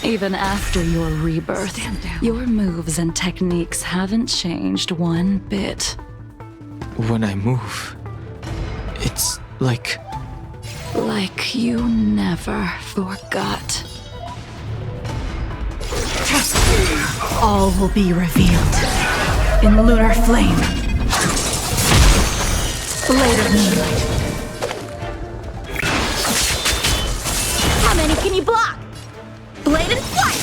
Even after your rebirth, your moves and techniques haven't changed one bit. When I move, it's like... Like you never forgot. All will be revealed in lunar flame. Blade of moonlight. How many can you block? Blade and flight!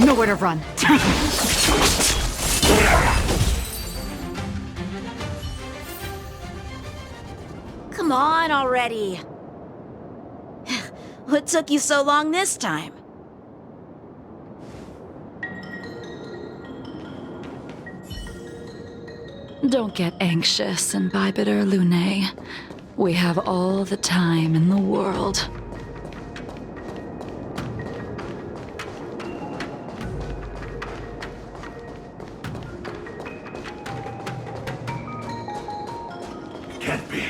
Nowhere to run. Come on already. What took you so long this time? Don't get anxious, Imbibitor Lunae. We have all the time in the world. Can't be.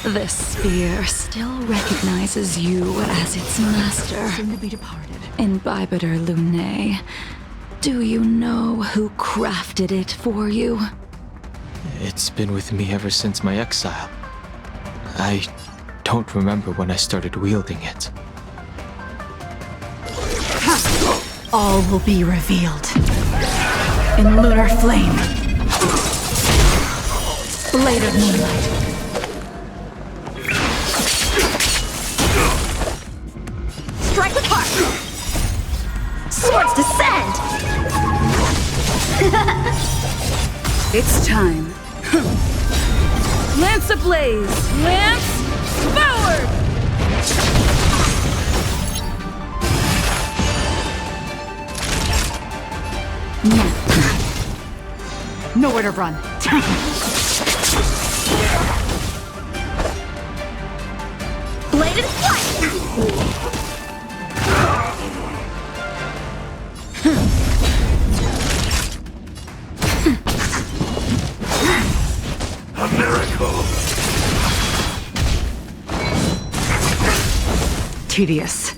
This spear still recognizes you as its master. Soon to be departed. Imbibitor Lunae, do you know who crafted it for you? It's been with me ever since my exile. I don't remember when I started wielding it. All will be revealed in lunar flame. Blade of moonlight. Strike with heart! Swords descend! It's time. Lance ablaze! Lance forward! Nowhere to run. Blade and flight! A miracle! Tedious.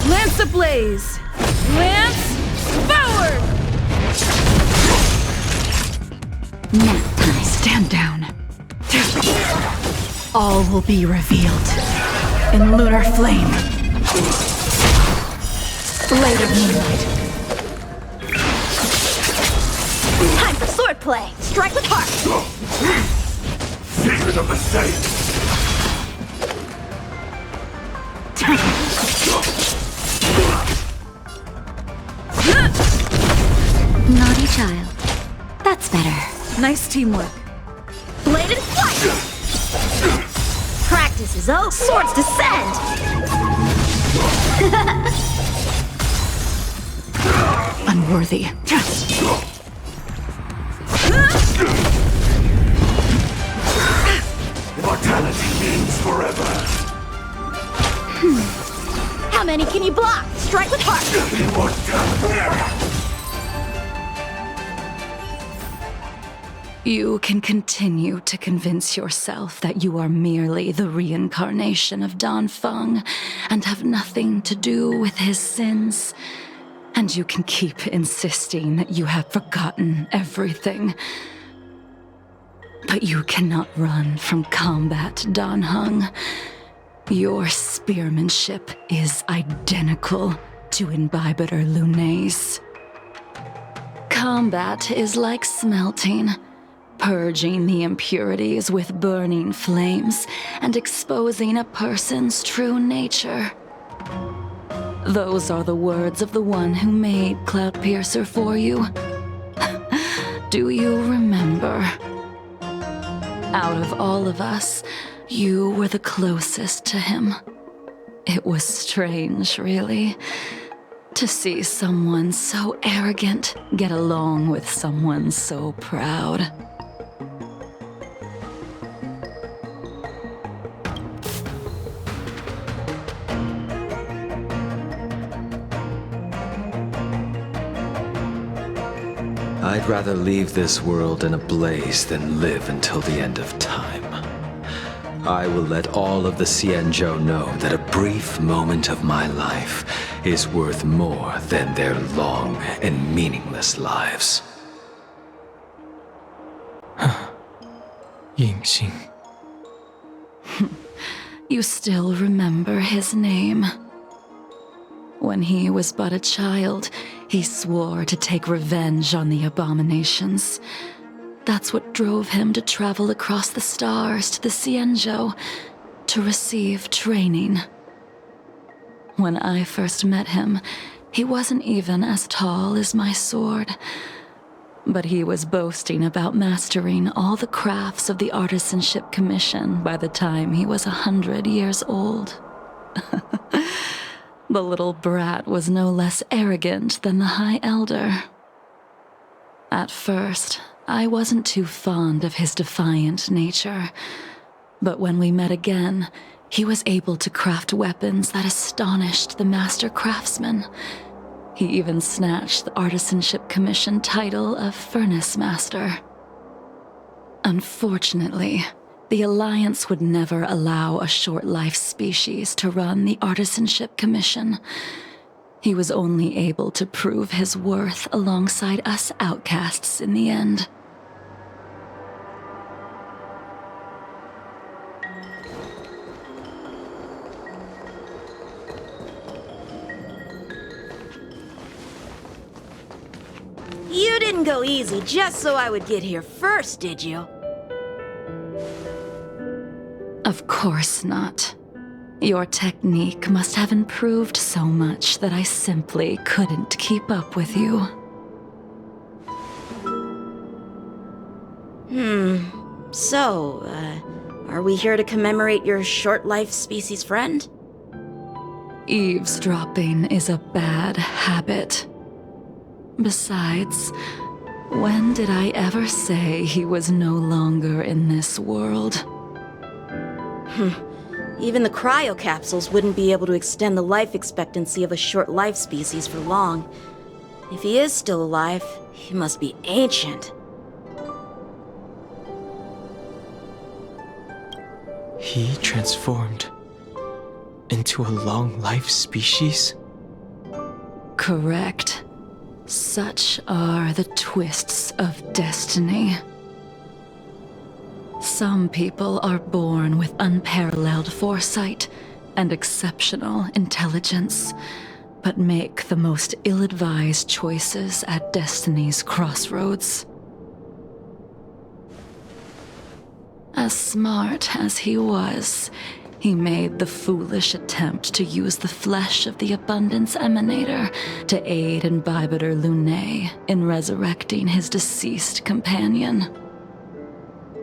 Lance ablaze! Lance forward! Nap time. Stand down. All will be revealed in lunar flame. Blade of moonlight. Time for swordplay! Strike with heart! Secret of the saints! Naughty child. That's better. Nice teamwork. Blade and flight! Practice is over. Swords descend! Unworthy. Immortality means forever. How many can you block? Strike with heart! Immortality! You can continue to convince yourself that you are merely the reincarnation of Danfeng and have nothing to do with his sins. And you can keep insisting that you have forgotten everything. But you cannot run from combat, Danheng. Your spearmanship is identical to Imbibitor Lunae's. Combat is like smelting, purging the impurities with burning flames and exposing a person's true nature. Those are the words of the one who made Cloudpiercer for you. Do you remember? Out of all of us, You were the closest to him. It was strange, really, to see someone so arrogant get along with someone so proud. I'd rather leave this world in a blaze than live until the end of time. I will let all of the Xianzhou know that a brief moment of my life is worth more than their long and meaningless lives. Yingxing. You still remember his name. When he was but a child, he swore to take revenge on the abominations. That's what drove him to travel across the stars to the Xianzhou to receive training. When I first met him, he wasn't even as tall as my sword. But he was boasting about mastering all the crafts of the Artisanship Commission by the time he was 100 years old. The little brat was no less arrogant than the High Elder. At first, I wasn't too fond of his defiant nature, but when we met again, he was able to craft weapons that astonished the master craftsman. He even snatched the Artisanship Commission title of Furnace Master. Unfortunately, the Alliance would never allow a short-life species to run the Artisanship Commission. He was only able to prove his worth alongside us outcasts in the end. You didn't go easy just so I would get here first, did you? Of course not. Your technique must have improved so much that I simply couldn't keep up with you. So, are we here to commemorate your short-life species friend? Eavesdropping is a bad habit. Besides, when did I ever say he was no longer in this world? Even the cryocapsules wouldn't be able to extend the life expectancy of a short-life species for long. If he is still alive, he must be ancient. He transformed into a long-life species? Correct. Such are the twists of destiny. Some people are born with unparalleled foresight and exceptional intelligence, but make the most ill-advised choices at destiny's crossroads. As smart as he was, he made the foolish attempt to use the flesh of the Abundance Emanator to aid Imbibitor Lunae in resurrecting his deceased companion.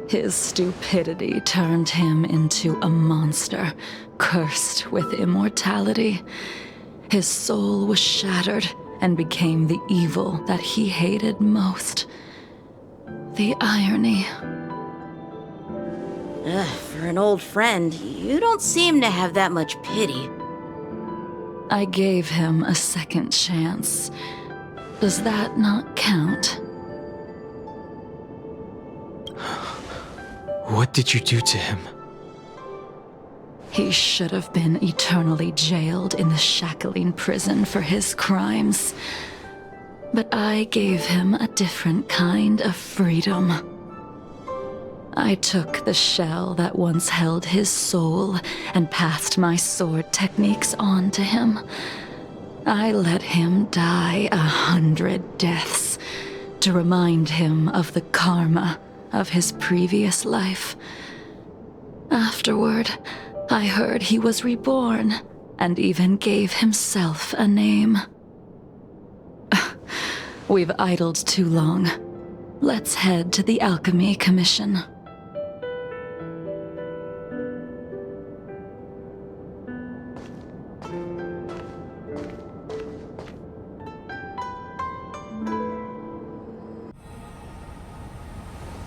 His stupidity turned him into a monster, cursed with immortality. His soul was shattered and became the evil that he hated most. The irony. For an old friend, you don't seem to have that much pity. I gave him a second chance. Does that not count? What did you do to him? He should have been eternally jailed in the shackling prison for his crimes. But I gave him a different kind of freedom. I took the shell that once held his soul and passed my sword techniques on to him. I let him die 100 deaths to remind him of the karma of his previous life. Afterward, I heard he was reborn and even gave himself a name. We've idled too long. Let's head to the Alchemy Commission.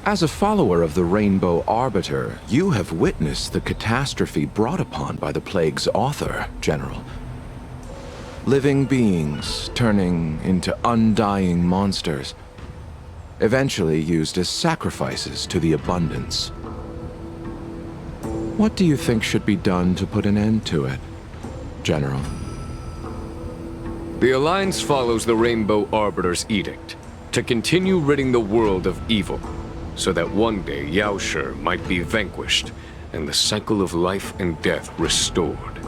As a follower of the Rainbow Arbiter, you have witnessed the catastrophe brought upon by the plague's author, General. Living beings turning into undying monsters, eventually used as sacrifices to the abundance. What do you think should be done to put an end to it, General? The Alliance follows the Rainbow Arbiter's edict to continue ridding the world of evil, so that one day Yaoshi might be vanquished and the cycle of life and death restored.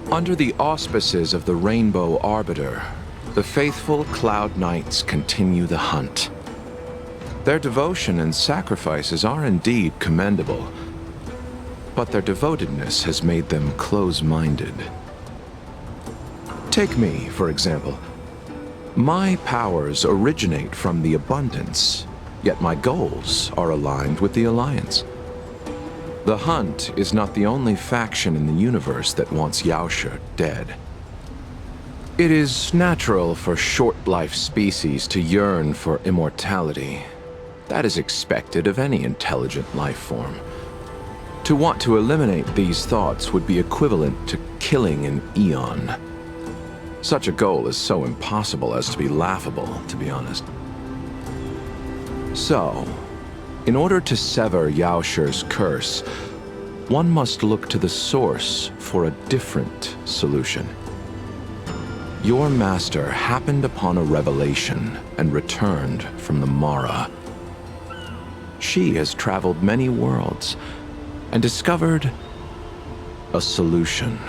Under the auspices of the Rainbow Arbiter, the faithful Cloud Knights continue the hunt. Their devotion and sacrifices are indeed commendable, but their devotedness has made them close-minded. Take me, for example. My powers originate from the abundance, yet my goals are aligned with the Alliance. The Hunt is not the only faction in the universe that wants Yaoshi dead. It is natural for short-life species to yearn for immortality. That is expected of any intelligent life form. To want to eliminate these thoughts would be equivalent to killing an eon. Such a goal is so impossible as to be laughable, to be honest. So, in order to sever Yaoshi's curse, one must look to the source for a different solution. Your master happened upon a revelation and returned from the Mara. She has traveled many worlds and discovered a solution.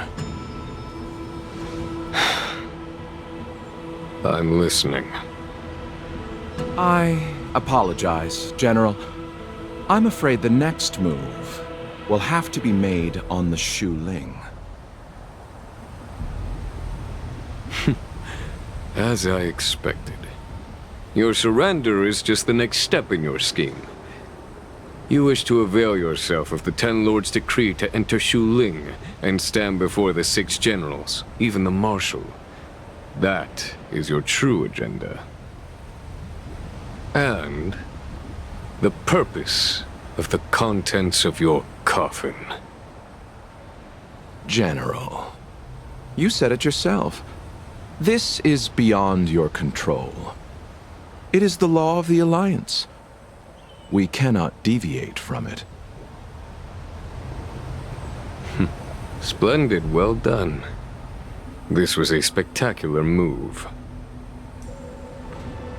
I'm listening. I apologize, General. I'm afraid the next move will have to be made on the Shu Ling. As I expected. Your surrender is just the next step in your scheme. You wish to avail yourself of the Ten Lords' decree to enter Shu Ling and stand before the 6 generals, even the Marshal. That is your true agenda. And the purpose of the contents of your coffin. General, you said it yourself. This is beyond your control. It is the law of the Alliance. We cannot deviate from it. Splendid, well done. This was a spectacular move.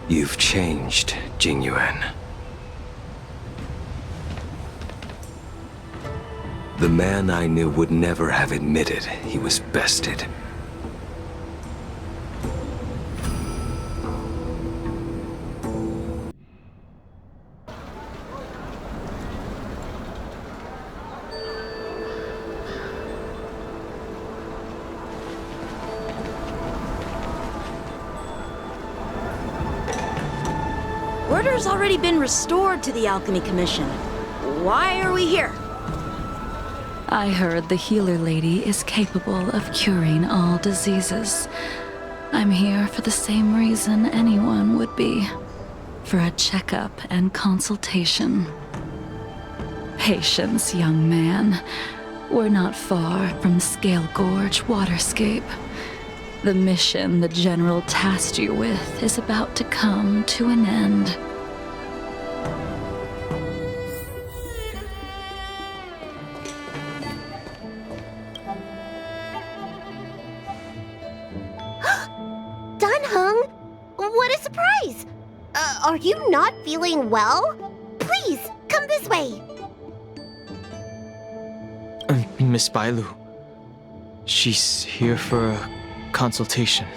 You've changed, Jingyuan. The man I knew would never have admitted he was bested. Order's already been restored to the Alchemy Commission. Why are we here? I heard the healer lady is capable of curing all diseases. I'm here for the same reason anyone would be. For a checkup and consultation. Patience, young man. We're not far from Scale Gorge Waterscape. The mission the General tasked you with is about to come to an end. Dunhung? What a surprise! Are you not feeling well? Please, come this way. Miss Bailu. She's here for a consultation.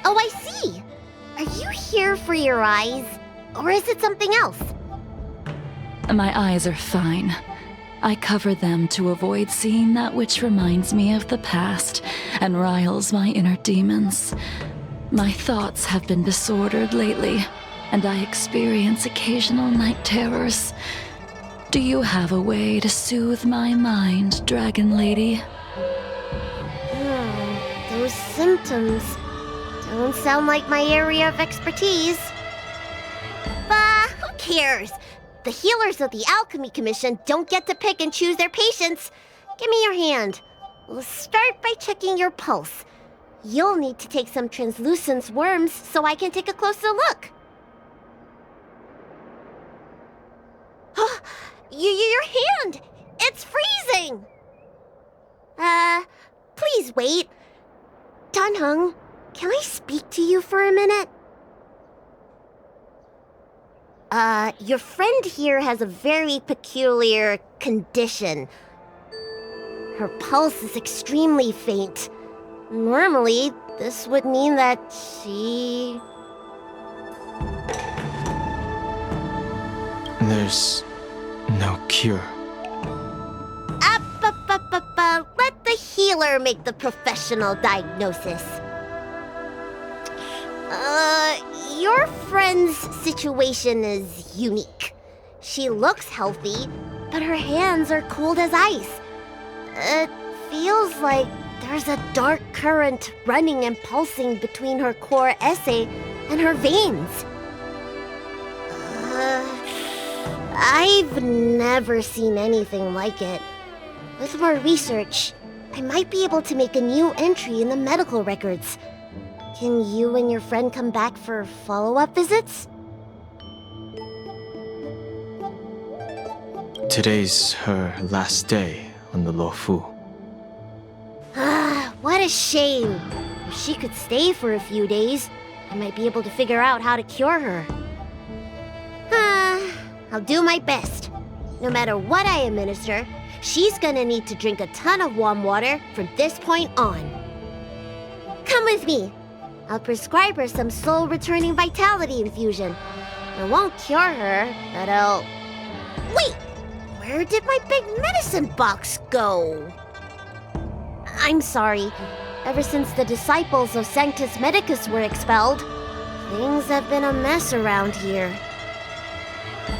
Oh, I see. Are you here for your eyes? Or is it something else? My eyes are fine. I cover them to avoid seeing that which reminds me of the past and riles my inner demons. My thoughts have been disordered lately, and I experience occasional night terrors. Do you have a way to soothe my mind, Dragon Lady? Those symptoms don't sound like my area of expertise. Bah! cares? The healers of the Alchemy Commission don't get to pick and choose their patients. Give me your hand. We'll start by checking your pulse. You'll need to take some translucent worms so I can take a closer look. Your hand! It's freezing! Please wait. Dunhung, can I speak to you for a minute? Your friend here has a very peculiar condition. Her pulse is extremely faint. Normally, this would mean that she... There's no cure. Let the healer make the professional diagnosis. Your friend's situation is unique. She looks healthy, but her hands are cold as ice. It feels like there's a dark current running and pulsing between her core esse and her veins. I've never seen anything like it. With more research, I might be able to make a new entry in the medical records. Can you and your friend come back for follow-up visits? Today's her last day on the Luofu. What a shame. If she could stay for a few days, I might be able to figure out how to cure her. I'll do my best. No matter what I administer, she's gonna need to drink a ton of warm water from this point on. Come with me. I'll prescribe her some soul-returning vitality infusion. I won't cure her, but I'll... Wait! Where did my big medicine box go? I'm sorry. Ever since the disciples of Sanctus Medicus were expelled, things have been a mess around here.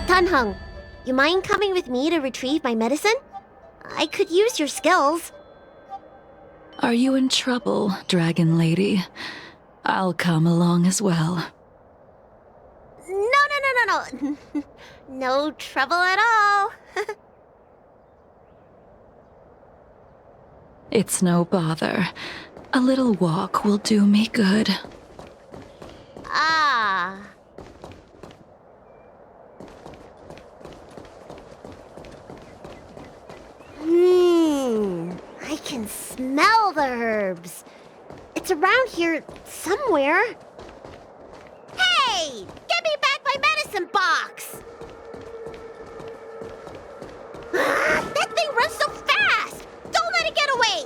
Dunhung, you mind coming with me to retrieve my medicine? I could use your skills. Are you in trouble, Dragon Lady? I'll come along as well. No. No trouble at all. It's no bother. A little walk will do me good. I can smell the herbs. It's around here somewhere. Hey! Give me back my medicine box! That thing runs so fast! Don't let it get away!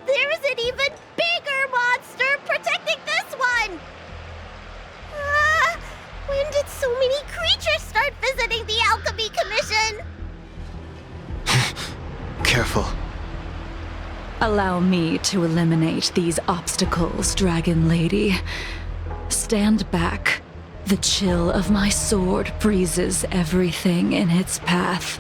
There's an even bigger monster protecting this one! When did so many creatures start visiting the Alchemy Commission? Careful. Allow me to eliminate these obstacles, Dragon Lady. Stand back. The chill of my sword freezes everything in its path.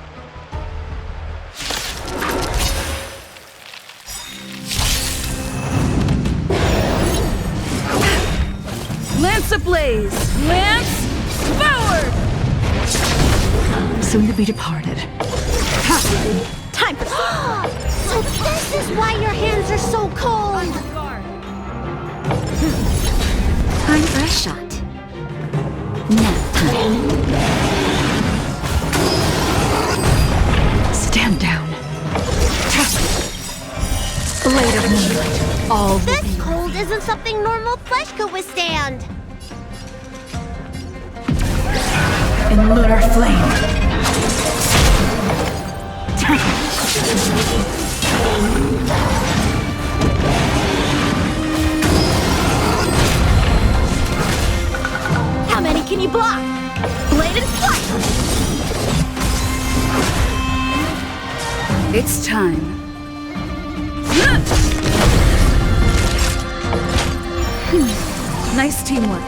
Lance ablaze! Lance forward! Soon to be departed. Time for... So this is why your hands are so cold! Time for a shot. Nap time. Stand down. Blade of moonlight. All This cold isn't something normal flesh could withstand. in lunar flame. How many can you block? Blade and flight! It's time. Nice teamwork.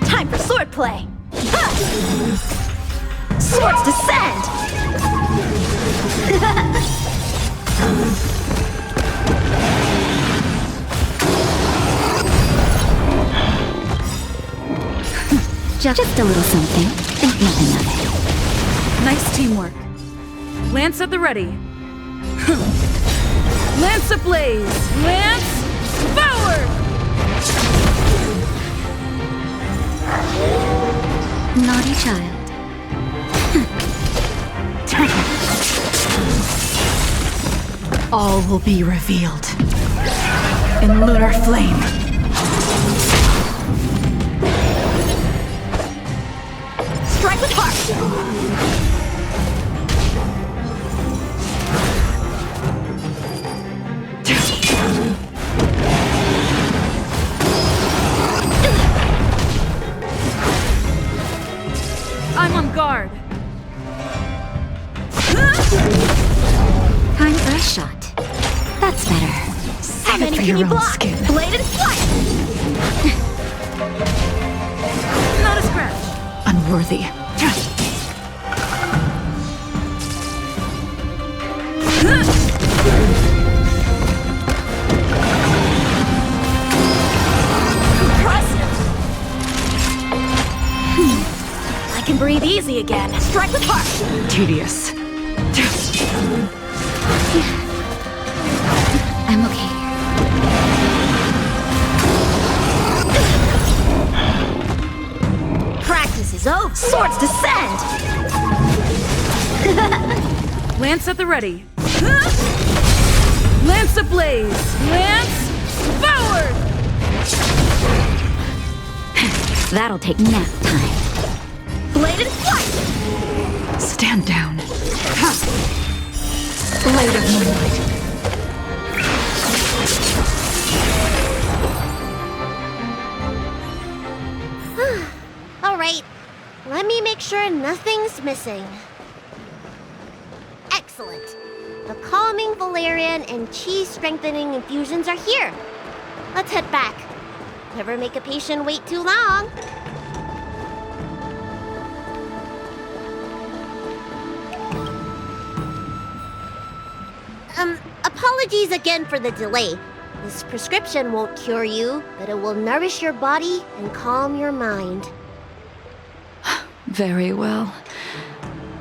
Time for swordplay! Swords descend! Just a little something. Think nothing of it. Nice teamwork. Lance at the ready. Lance ablaze! Lance forward! Naughty child. All will be revealed in lunar flame. Strike with heart! I'm on guard. Time for a shot. That's better. Save it for your own skin. Blade and flight! Not a scratch. Unworthy. I can breathe easy again. Strike with heart! Tedious. I'm okay. Practice is over. Swords descend! Lance at the ready. Lance ablaze! Lance forward! That'll take nap time. Blade and flight! Stand down. Blade of moonlight. All right, let me make sure nothing's missing. Excellent. The calming valerian and chi strengthening infusions are here. Let's head back. Never make a patient wait too long. Apologies again for the delay. This prescription won't cure you, but it will nourish your body and calm your mind. Very well.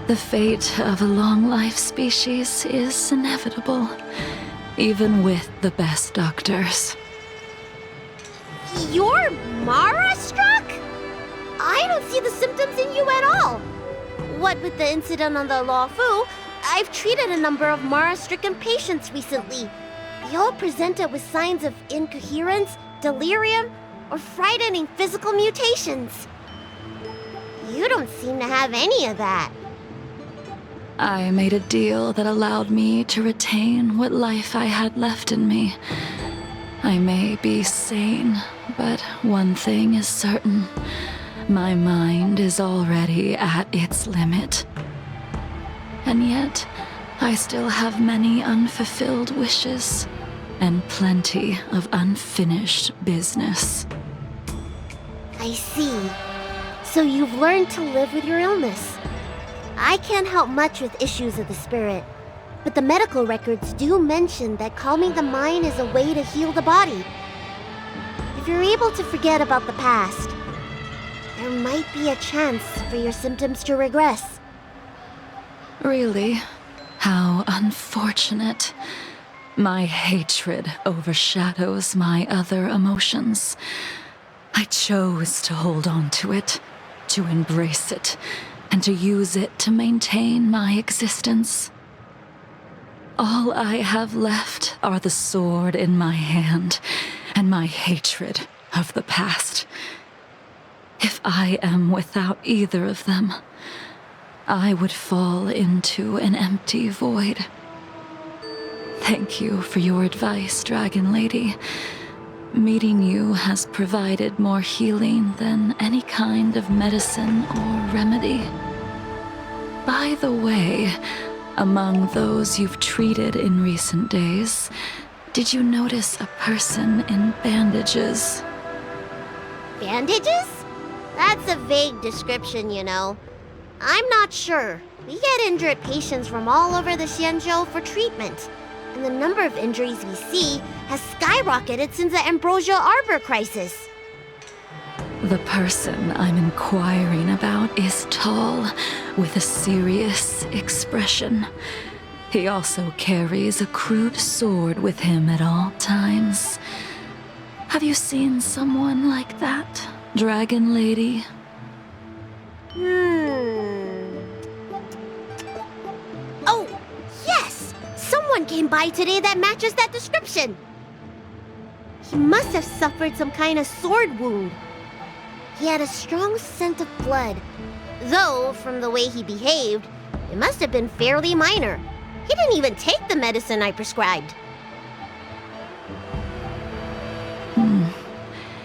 The fate of a long-life species is inevitable, even with the best doctors. You're Mara-struck? I don't see the symptoms in you at all. What with the incident on the Law Fu, I've treated a number of Mara-stricken patients recently. They all presented with signs of incoherence, delirium, or frightening physical mutations. You don't seem to have any of that. I made a deal that allowed me to retain what life I had left in me. I may be sane, but one thing is certain. My mind is already at its limit. And yet, I still have many unfulfilled wishes and plenty of unfinished business. I see. So you've learned to live with your illness. I can't help much with issues of the spirit, but the medical records do mention that calming the mind is a way to heal the body. If you're able to forget about the past, there might be a chance for your symptoms to regress. Really? How unfortunate. My hatred overshadows my other emotions. I chose to hold on to it, to embrace it, and to use it to maintain my existence. All I have left are the sword in my hand and my hatred of the past. If I am without either of them, I would fall into an empty void. Thank you for your advice, Dragon Lady. Meeting you has provided more healing than any kind of medicine or remedy. By the way, among those you've treated in recent days, did you notice a person in bandages? Bandages? That's a vague description, you know. I'm not sure. We get injured patients from all over the Xianzhou for treatment. And the number of injuries we see has skyrocketed since the Ambrosia Arbor crisis. The person I'm inquiring about is tall, with a serious expression. He also carries a crude sword with him at all times. Have you seen someone like that, Dragon Lady? Oh, yes! Someone came by today that matches that description. He must have suffered some kind of sword wound. He had a strong scent of blood. Though, from the way he behaved, it must have been fairly minor. He didn't even take the medicine I prescribed.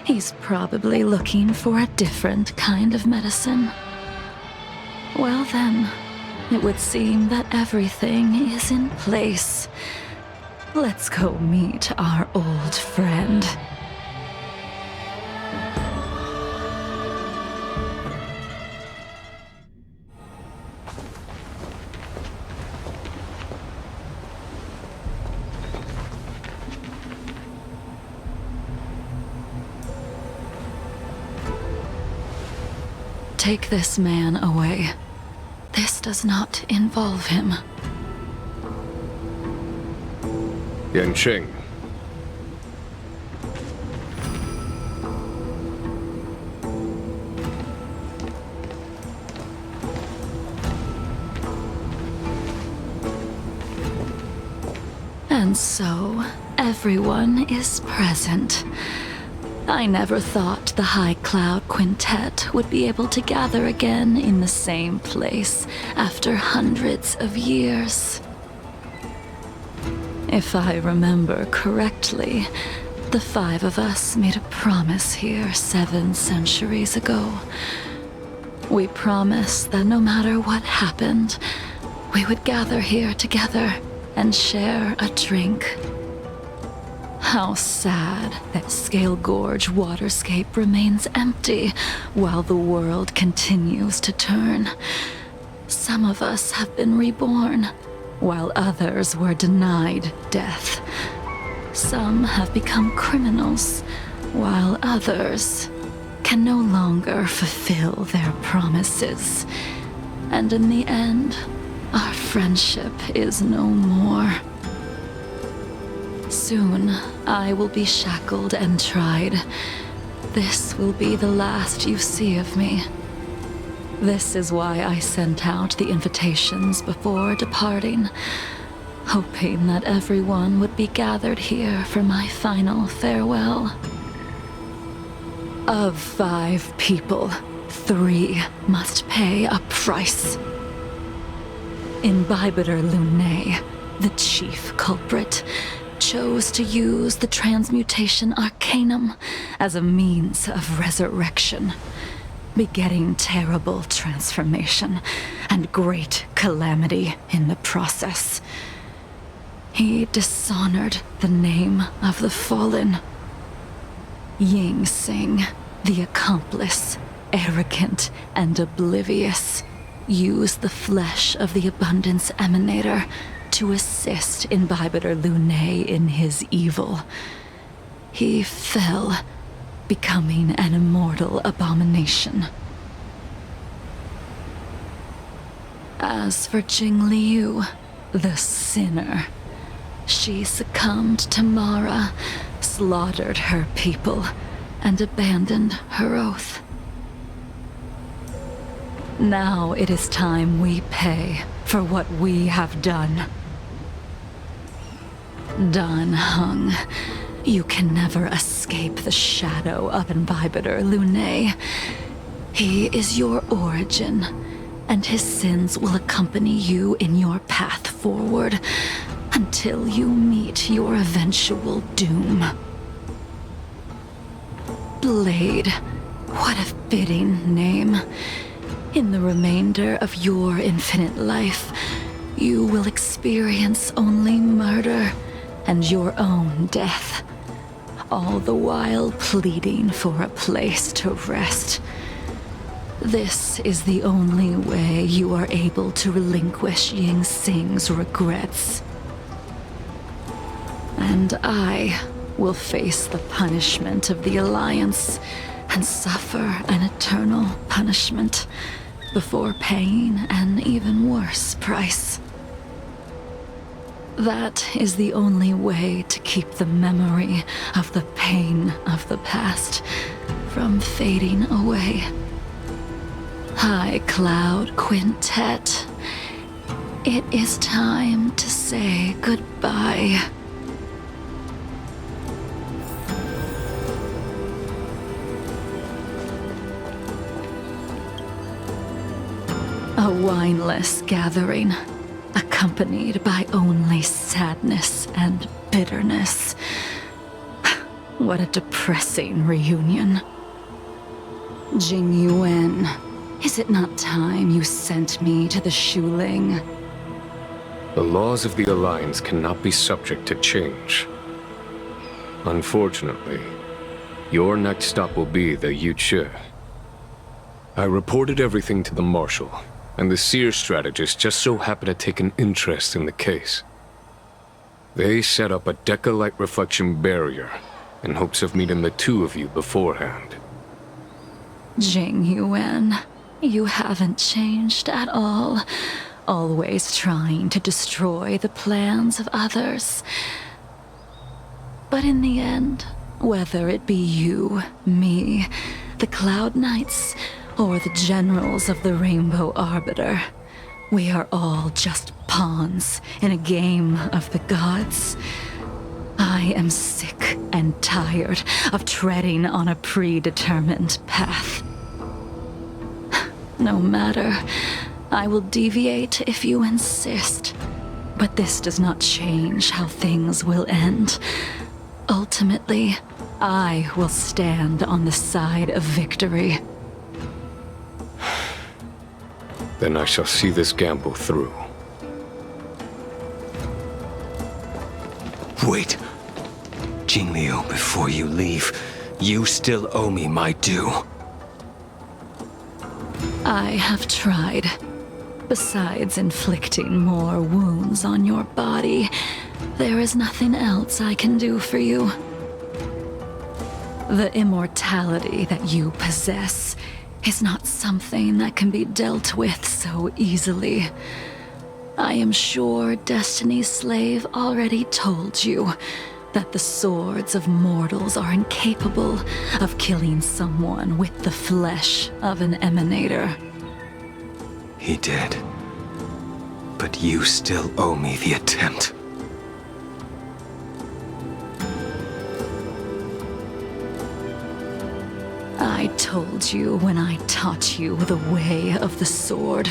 He's probably looking for a different kind of medicine. Well then, it would seem that everything is in place. Let's go meet our old friend. Take this man away. This does not involve him. Yanqing. And so, everyone is present. I never thought the High Cloud Quintet would be able to gather again in the same place after hundreds of years. If I remember correctly, the 5 of us made a promise here 7 centuries ago. We promised that no matter what happened, we would gather here together and share a drink. How sad that Scale Gorge waterscape remains empty while the world continues to turn. Some of us have been reborn, while others were denied death. Some have become criminals, while others can no longer fulfill their promises. And in the end, our friendship is no more. Soon, I will be shackled and tried. This will be the last you see of me. This is why I sent out the invitations before departing, hoping that everyone would be gathered here for my final farewell. Of 5 people, 3 must pay a price. Imbibitor Lunae, the chief culprit, chose to use the transmutation arcanum as a means of resurrection, begetting terrible transformation and great calamity in the process. He dishonored the name of the fallen. Ying Sing, the accomplice, arrogant and oblivious, used the flesh of the Abundance Emanator to assist Imbibitor Lunae in his evil. He fell, becoming an immortal abomination. As for Jingliu, the sinner, she succumbed to Mara, slaughtered her people, and abandoned her oath. Now it is time we pay for what we have done. Dan Heng, you can never escape the shadow of Imbibitor Lunae. He is your origin, and his sins will accompany you in your path forward until you meet your eventual doom. Blade, what a fitting name. In the remainder of your infinite life, you will experience only murder and your own death, all the while pleading for a place to rest. This is the only way you are able to relinquish Ying Xing's regrets. And I will face the punishment of the Alliance and suffer an eternal punishment before paying an even worse price. That is the only way to keep the memory of the pain of the past from fading away. High Cloud Quintet, it is time to say goodbye. A wineless gathering, accompanied by only sadness and bitterness. What a depressing reunion. Jingyuan, is it not time you sent me to the Shuling? The laws of the Alliance cannot be subject to change. Unfortunately, your next stop will be the Yuchi. I reported everything to the Marshal, and the Seer strategist just so happened to take an interest in the case. They set up a Deca-light reflection barrier in hopes of meeting the two of you beforehand. Jingyuan, you haven't changed at all. Always trying to destroy the plans of others. But in the end, whether it be you, me, the Cloud Knights, or the generals of the Rainbow Arbiter, we are all just pawns in a game of the gods. I am sick and tired of treading on a predetermined path. No matter, I will deviate if you insist. But this does not change how things will end. Ultimately, I will stand on the side of victory. Then I shall see this gamble through. Wait. Jingliu, before you leave, you still owe me my due. I have tried. Besides inflicting more wounds on your body, there is nothing else I can do for you. The immortality that you possess is not something that can be dealt with so easily. I am sure Destiny's Slave already told you that the swords of mortals are incapable of killing someone with the flesh of an emanator. He did. But you still owe me the attempt. I told you when I taught you the way of the sword.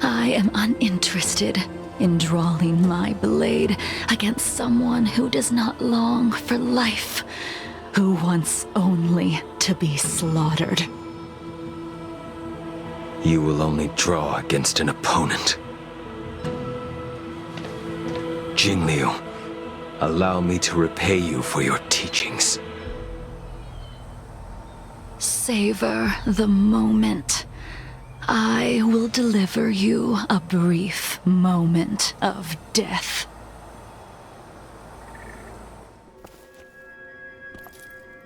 I am uninterested in drawing my blade against someone who does not long for life, who wants only to be slaughtered. You will only draw against an opponent. Jingliu, allow me to repay you for your teachings. Savor the moment. I will deliver you a brief moment of death.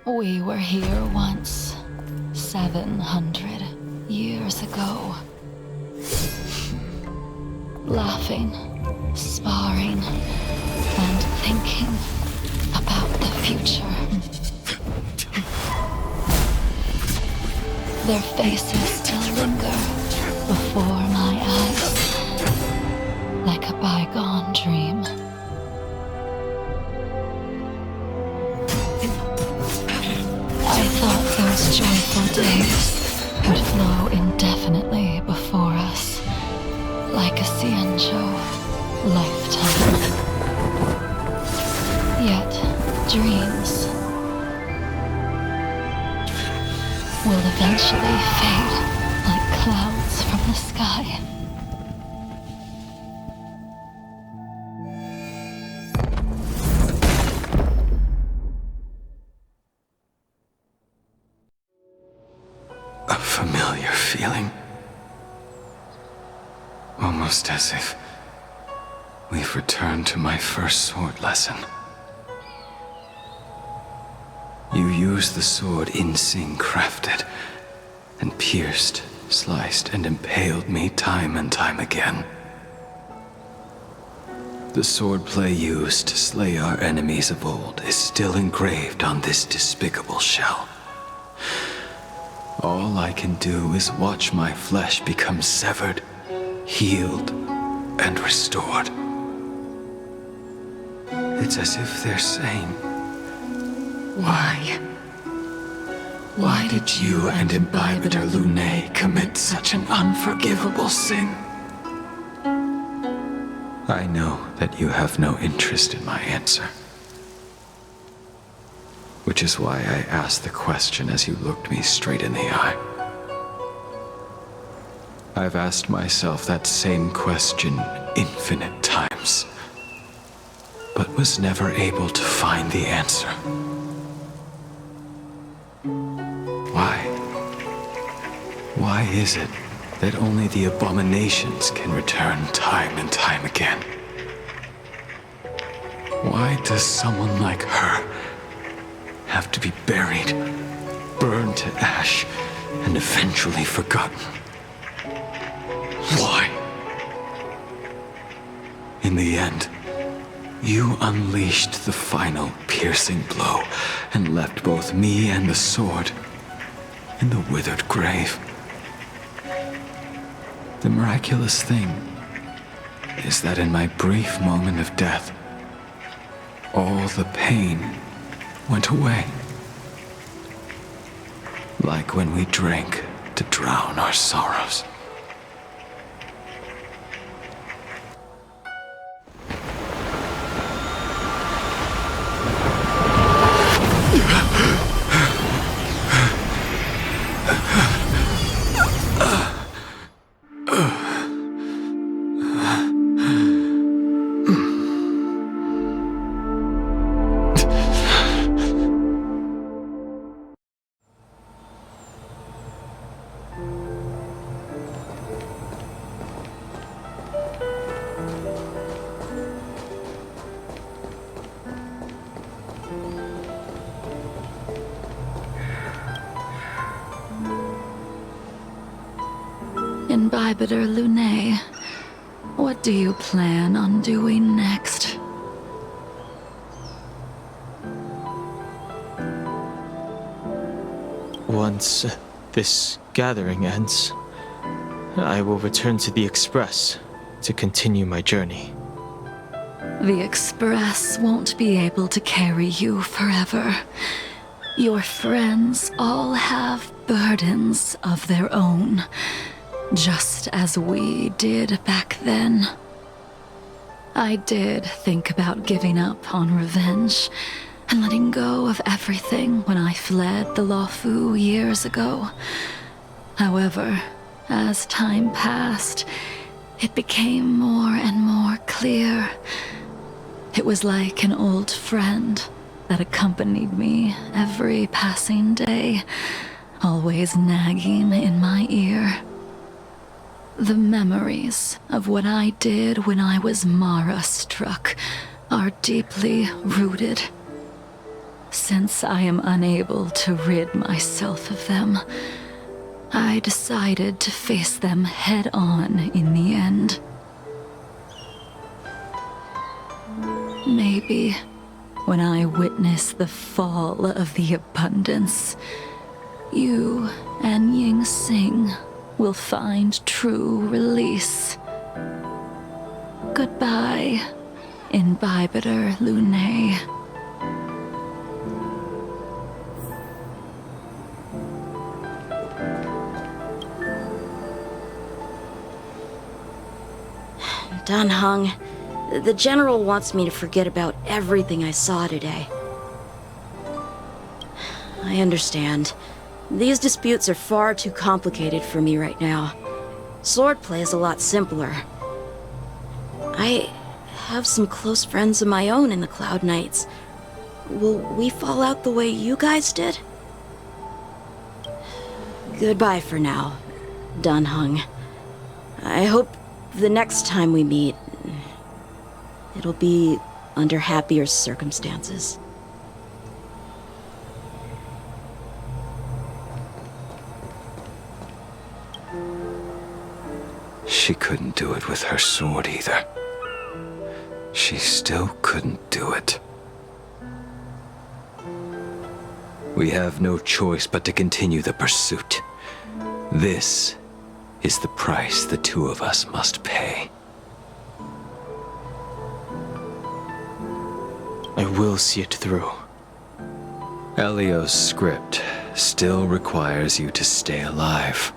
We were here once, 700 years ago. Laughing, sparring, and thinking about the future. Their faces still linger before my eyes, like a bygone dream. I thought those joyful days would flow indefinitely before us, like a Xianzhou lifetime. Yet, dreams will eventually fade like clouds from the sky. A familiar feeling. Almost as if we've returned to my first sword lesson. You used the sword Insing crafted, and pierced, sliced, and impaled me time and time again. The swordplay used to slay our enemies of old is still engraved on this despicable shell. All I can do is watch my flesh become severed, healed, and restored. It's as if they're saying, Why? Why did you and Imbibitor Lune commit such an unforgivable sin? I know that you have no interest in my answer. Which is why I asked the question as you looked me straight in the eye. I've asked myself that same question infinite times, but was never able to find the answer. Why? Why is it that only the abominations can return time and time again? Why does someone like her have to be buried, burned to ash, and eventually forgotten? Why? In the end, you unleashed the final piercing blow and left both me and the sword in the withered grave. The miraculous thing is that in my brief moment of death, all the pain went away. Like when we drank to drown our sorrows. Imbibitor Lune, what do you plan on doing next? Once this gathering ends, I will return to the Express to continue my journey. The Express won't be able to carry you forever. Your friends all have burdens of their own, just as we did back then. I did think about giving up on revenge and letting go of everything when I fled the Luofu years ago. However, as time passed, it became more and more clear. It was like an old friend that accompanied me every passing day, always nagging in my ear. The memories of what I did when I was Mara-struck are deeply rooted. Since I am unable to rid myself of them, I decided to face them head-on in the end. Maybe when I witness the fall of the abundance, you and Ying Sing will find true release. Goodbye, Imbibitor Lune. Danheng, the General wants me to forget about everything I saw today. I understand. These disputes are far too complicated for me right now. Swordplay is a lot simpler. I have some close friends of my own in the Cloud Knights. Will we fall out the way you guys did? Goodbye for now. Dan Heng. I hope the next time we meet, it'll be under happier circumstances. She couldn't do it with her sword either. She still couldn't do it. We have no choice but to continue the pursuit. This is the price the two of us must pay. I will see it through. Elio's script still requires you to stay alive.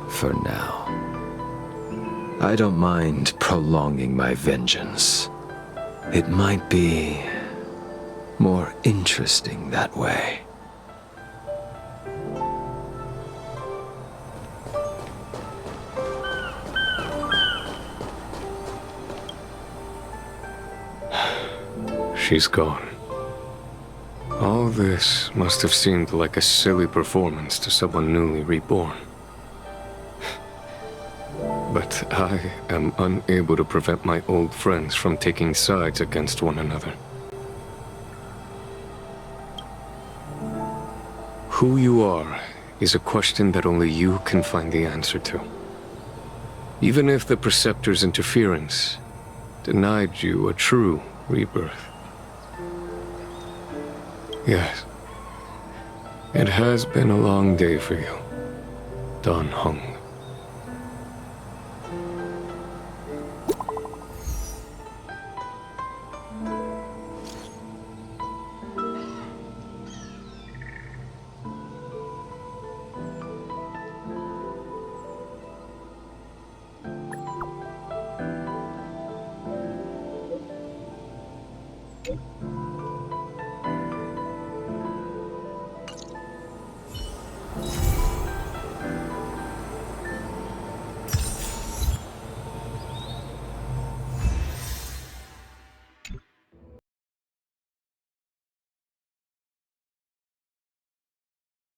For now. I don't mind prolonging my vengeance. It might be more interesting that way. She's gone. All this must have seemed like a silly performance to someone newly reborn. But I am unable to prevent my old friends from taking sides against one another. Who you are is a question that only you can find the answer to. Even if the Preceptor's interference denied you a true rebirth. Yes. It has been a long day for you, Dan Heng.